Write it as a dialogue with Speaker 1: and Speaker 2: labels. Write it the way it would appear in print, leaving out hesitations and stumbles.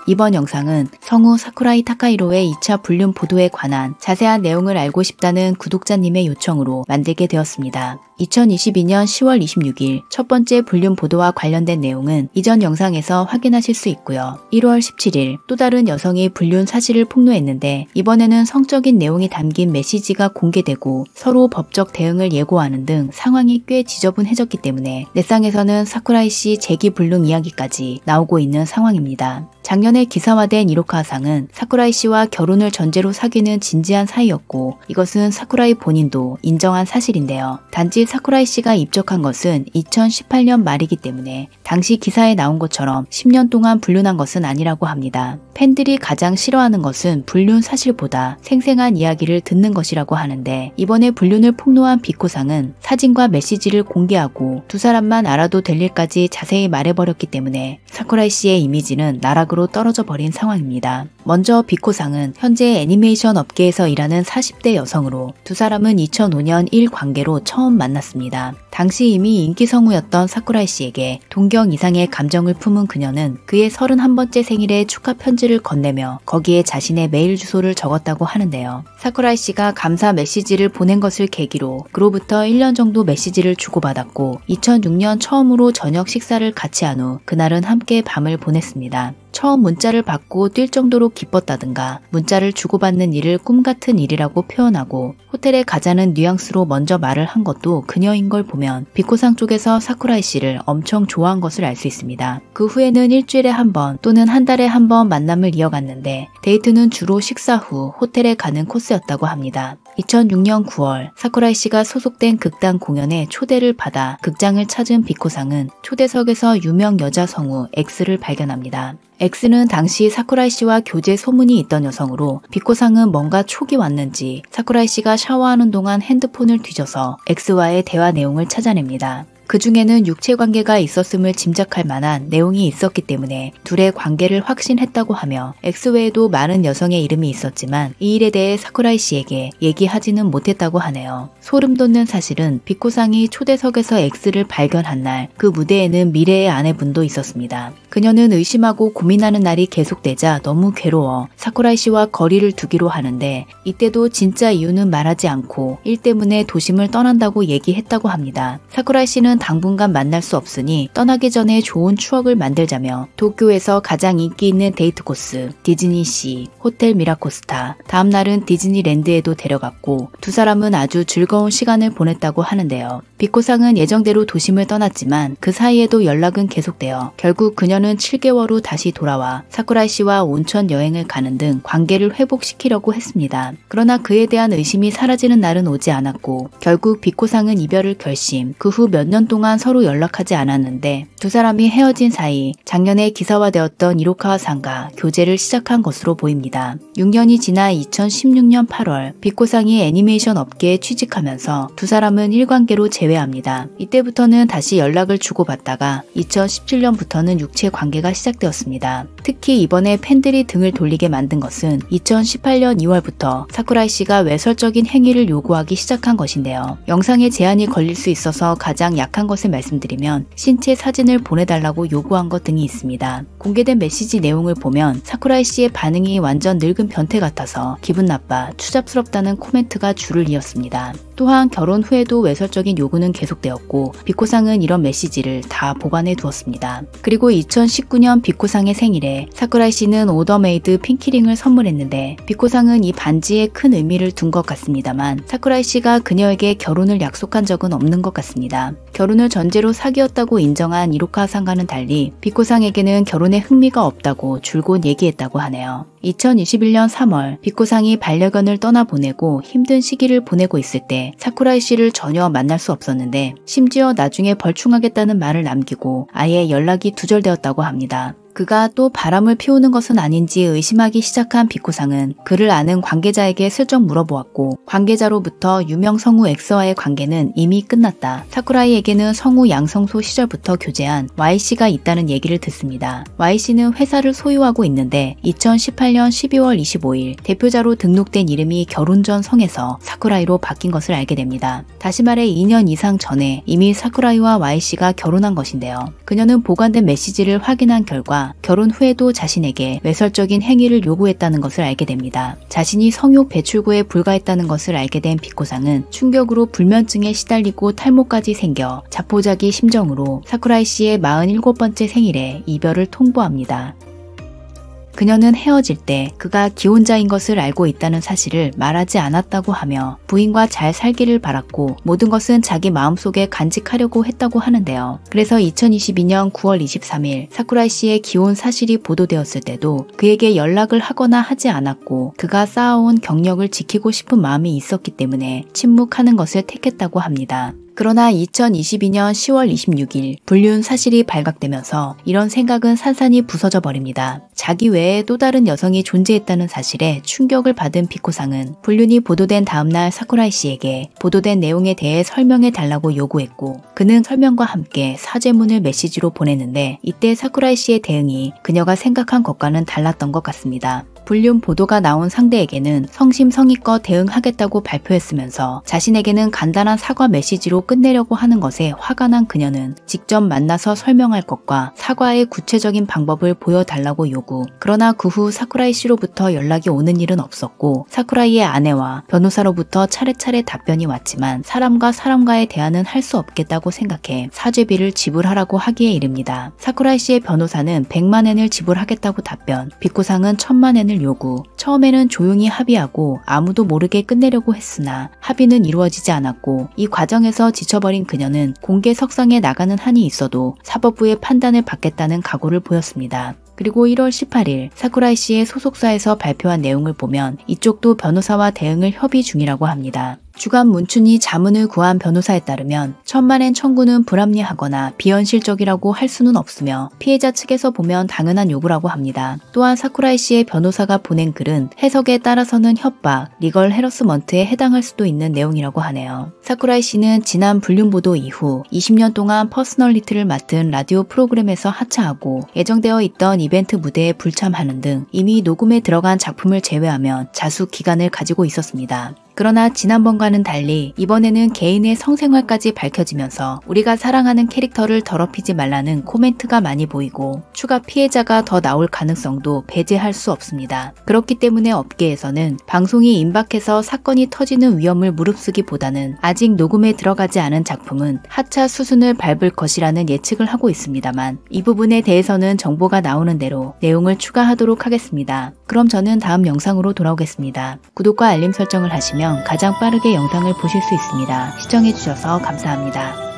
Speaker 1: 이번 영상은 성우 사쿠라이 타카히로의 2차 불륜 보도에 관한 자세한 내용을 알고 싶다는 구독자님의 요청으로 만들게 되었습니다. 2022년 10월 26일 첫 번째 불륜 보도와 관련된 내용은 이전 영상에서 확인하실 수 있고요. 1월 17일 또 다른 여성이 불륜 사실을 폭로했는데 이번에는 성적인 내용이 담긴 메시지가 공개되고 서로 법적 대응을 예고하는 등 상황이 꽤 지저분해졌기 때문에 넷상에서는 사쿠라이 씨 재기 불륜 이야기까지 나오고 있는 상황입니다. 작년에 기사화된 이로카상은 사쿠라이 씨와 결혼을 전제로 사귀는 진지한 사이였고 이것은 사쿠라이 본인도 인정한 사실인데요. 단지 사쿠라이 씨가 입적한 것은 2018년 말이기 때문에 당시 기사에 나온 것처럼 10년 동안 불륜한 것은 아니라고 합니다. 팬들이 가장 싫어하는 것은 불륜 사실보다 생생한 이야기를 듣는 것이라고 하는데 이번에 불륜을 폭로한 비코상은 사진과 메시지를 공개하고 두 사람만 알아도 될 일까지 자세히 말해버렸기 때문에 사쿠라이 씨의 이미지는 나락으로 떨어져 버린 상황입니다. 먼저 비코상은 현재 애니메이션 업계에서 일하는 40대 여성으로 두 사람은 2005년 1관계로 처음 만났습니다. 당시 이미 인기 성우였던 사쿠라이 씨에게 동경 이상의 감정을 품은 그녀는 그의 31번째 생일에 축하 편지를 건네며 거기에 자신의 메일 주소를 적었다고 하는데요. 사쿠라이 씨가 감사 메시지를 보낸 것을 계기로 그로부터 1년 정도 메시지를 주고받았고 2006년 처음으로 저녁 식사를 같이 한 후 그날은 함께 밤을 보냈습니다. 처음 문자를 받고 뛸 정도로 기뻤다든가 문자를 주고받는 일을 꿈같은 일이라고 표현하고 호텔에 가자는 뉘앙스로 먼저 말을 한 것도 그녀인 걸 보면 비코상 쪽에서 사쿠라이 씨를 엄청 좋아한 것을 알 수 있습니다. 그 후에는 일주일에 한 번 또는 한 달에 한 번 만남을 이어갔는데 데이트는 주로 식사 후 호텔에 가는 코스였다고 합니다. 2006년 9월 사쿠라이 씨가 소속된 극단 공연에 초대를 받아 극장을 찾은 비코상은 초대석에서 유명 여자 성우 X를 발견합니다. X는 당시 사쿠라이 씨와 교제 소문이 있던 여성으로 비코상은 뭔가 촉이 왔는지 사쿠라이 씨가 샤워하는 동안 핸드폰을 뒤져서 X와의 대화 내용을 찾아냅니다. 그 중에는 육체관계가 있었음을 짐작할 만한 내용이 있었기 때문에 둘의 관계를 확신했다고 하며 X 외에도 많은 여성의 이름이 있었지만 이 일에 대해 사쿠라이 씨에게 얘기하지는 못했다고 하네요. 소름 돋는 사실은 비코상이 초대석에서 X를 발견한 날 그 무대에는 미래의 아내분도 있었습니다. 그녀는 의심하고 고민하는 날이 계속되자 너무 괴로워 사쿠라이 씨와 거리를 두기로 하는데 이때도 진짜 이유는 말하지 않고 일 때문에 도심을 떠난다고 얘기했다고 합니다. 사쿠라이 씨는 당분간 만날 수 없으니 떠나기 전에 좋은 추억을 만들자며 도쿄에서 가장 인기 있는 데이트 코스 디즈니시, 호텔 미라코스타, 다음날은 디즈니랜드에도 데려갔고 두 사람은 아주 즐거운 시간을 보냈다고 하는데요. 비코상은 예정대로 도심을 떠났지만 그 사이에도 연락은 계속되어 결국 그녀는 7개월 후 다시 돌아와 사쿠라이 씨와 온천 여행을 가는 등 관계를 회복시키려고 했습니다. 그러나 그에 대한 의심이 사라지는 날은 오지 않았고 결국 비코상은 이별을 결심, 그 후 몇 년 동안 서로 연락하지 않았는데 두 사람이 헤어진 사이 작년에 기사화되었던 이로카와상과 교제를 시작한 것으로 보입니다. 6년이 지나 2016년 8월 비코상이 애니메이션 업계에 취직하면서 두 사람은 일관계로 재회합니다. 이때부터는 다시 연락을 주고받다가 2017년부터는 육체 관계가 시작되었습니다. 특히 이번에 팬들이 등을 돌리게 만든 것은 2018년 2월부터 사쿠라이 씨가 외설적인 행위를 요구하기 시작한 것인데요. 영상에 제한이 걸릴 수 있어서 가장 약한 것을 말씀드리면 신체 사진을 보내달라고 요구한 것 등이 있습니다. 공개된 메시지 내용을 보면 사쿠라이 씨의 반응이 완전 늙은 변태 같아서 기분 나빠 추잡스럽다는 코멘트가 줄을 이었습니다. 또한 결혼 후에도 외설적인 요구는 계속되었고 비코상은 이런 메시지를 다 보관해 두었습니다. 그리고 2019년 비코상의 생일에 사쿠라이 씨는 오더메이드 핑키링을 선물했는데 비코상은 이 반지에 큰 의미를 둔 것 같습니다만 사쿠라이 씨가 그녀에게 결혼을 약속한 적은 없는 것 같습니다. 결혼을 전제로 사귀었다고 인정한 이로카상과는 달리 비코상에게는 결혼에 흥미가 없다고 줄곧 얘기했다고 하네요. 2021년 3월 비코상이 반려견을 떠나보내고 힘든 시기를 보내고 있을 때 사쿠라이 씨를 전혀 만날 수 없었는데 심지어 나중에 벌충하겠다는 말을 남기고 아예 연락이 두절되었다고 합니다. 그가 또 바람을 피우는 것은 아닌지 의심하기 시작한 비코상은 그를 아는 관계자에게 슬쩍 물어보았고 관계자로부터 유명 성우 X와의 관계는 이미 끝났다. 사쿠라이에게는 성우 양성소 시절부터 교제한 Y씨가 있다는 얘기를 듣습니다. Y씨는 회사를 소유하고 있는데 2018년 12월 25일 대표자로 등록된 이름이 결혼 전 성에서 사쿠라이로 바뀐 것을 알게 됩니다. 다시 말해 2년 이상 전에 이미 사쿠라이와 Y씨가 결혼한 것인데요. 그녀는 보관된 메시지를 확인한 결과 비코가 결혼 후에도 자신에게 외설적인 행위를 요구했다는 것을 알게 됩니다. 자신이 성욕 배출구에 불과했다는 것을 알게 된 비코상은 충격으로 불면증에 시달리고 탈모까지 생겨 자포자기 심정으로 사쿠라이 씨의 47번째 생일에 이별을 통보합니다. 그녀는 헤어질 때 그가 기혼자인 것을 알고 있다는 사실을 말하지 않았다고 하며 부인과 잘 살기를 바랐고 모든 것은 자기 마음속에 간직하려고 했다고 하는데요. 그래서 2022년 9월 23일 사쿠라이 씨의 기혼 사실이 보도되었을 때도 그에게 연락을 하거나 하지 않았고 그가 쌓아온 경력을 지키고 싶은 마음이 있었기 때문에 침묵하는 것을 택했다고 합니다. 그러나 2022년 10월 26일 불륜 사실이 발각되면서 이런 생각은 산산이 부서져 버립니다. 자기 외에 또 다른 여성이 존재했다는 사실에 충격을 받은 비코상은 불륜이 보도된 다음날 사쿠라이 씨에게 보도된 내용에 대해 설명해 달라고 요구했고 그는 설명과 함께 사죄문을 메시지로 보냈는데 이때 사쿠라이 씨의 대응이 그녀가 생각한 것과는 달랐던 것 같습니다. 불륜 보도가 나온 상대에게는 성심성의껏 대응하겠다고 발표했으면서 자신에게는 간단한 사과 메시지로 끝내려고 하는 것에 화가 난 그녀는 직접 만나서 설명할 것과 사과의 구체적인 방법을 보여달라고 요구. 그러나 그 후 사쿠라이 씨로부터 연락이 오는 일은 없었고 사쿠라이의 아내와 변호사로부터 차례차례 답변이 왔지만 사람과 사람과의 대화는 할 수 없겠다고 생각해 사죄비를 지불하라고 하기에 이릅니다. 사쿠라이 씨의 변호사는 100만 엔을 지불하겠다고 답변, 비코상은 1000만 엔을 요구. 처음에는 조용히 합의하고 아무도 모르게 끝내려고 했으나 합의는 이루어지지 않았고 이 과정에서 지쳐버린 그녀는 공개 석상에 나가는 한이 있어도 사법부의 판단을 받겠다는 각오를 보였습니다. 그리고 1월 18일 사쿠라이 씨의 소속사에서 발표한 내용을 보면 이쪽도 변호사와 대응을 협의 중이라고 합니다. 주간 문춘이 자문을 구한 변호사에 따르면 1000만엔 청구는 불합리하거나 비현실적이라고 할 수는 없으며 피해자 측에서 보면 당연한 요구라고 합니다. 또한 사쿠라이 씨의 변호사가 보낸 글은 해석에 따라서는 협박, 리걸 해러스먼트에 해당할 수도 있는 내용이라고 하네요. 사쿠라이 씨는 지난 불륜 보도 이후 20년 동안 퍼스널리티를 맡은 라디오 프로그램에서 하차하고 예정되어 있던 이벤트 무대에 불참하는 등 이미 녹음에 들어간 작품을 제외하면 자숙 기간을 가지고 있었습니다. 그러나 지난번과는 달리 이번에는 개인의 성생활까지 밝혀지면서 우리가 사랑하는 캐릭터를 더럽히지 말라는 코멘트가 많이 보이고 추가 피해자가 더 나올 가능성도 배제할 수 없습니다. 그렇기 때문에 업계에서는 방송이 임박해서 사건이 터지는 위험을 무릅쓰기보다는 아직 녹음에 들어가지 않은 작품은 하차 수순을 밟을 것이라는 예측을 하고 있습니다만 이 부분에 대해서는 정보가 나오는 대로 내용을 추가하도록 하겠습니다. 그럼 저는 다음 영상으로 돌아오겠습니다. 구독과 알림 설정을 하시면 가장 빠르게 영상을 보실 수 있습니다. 시청해주셔서 감사합니다.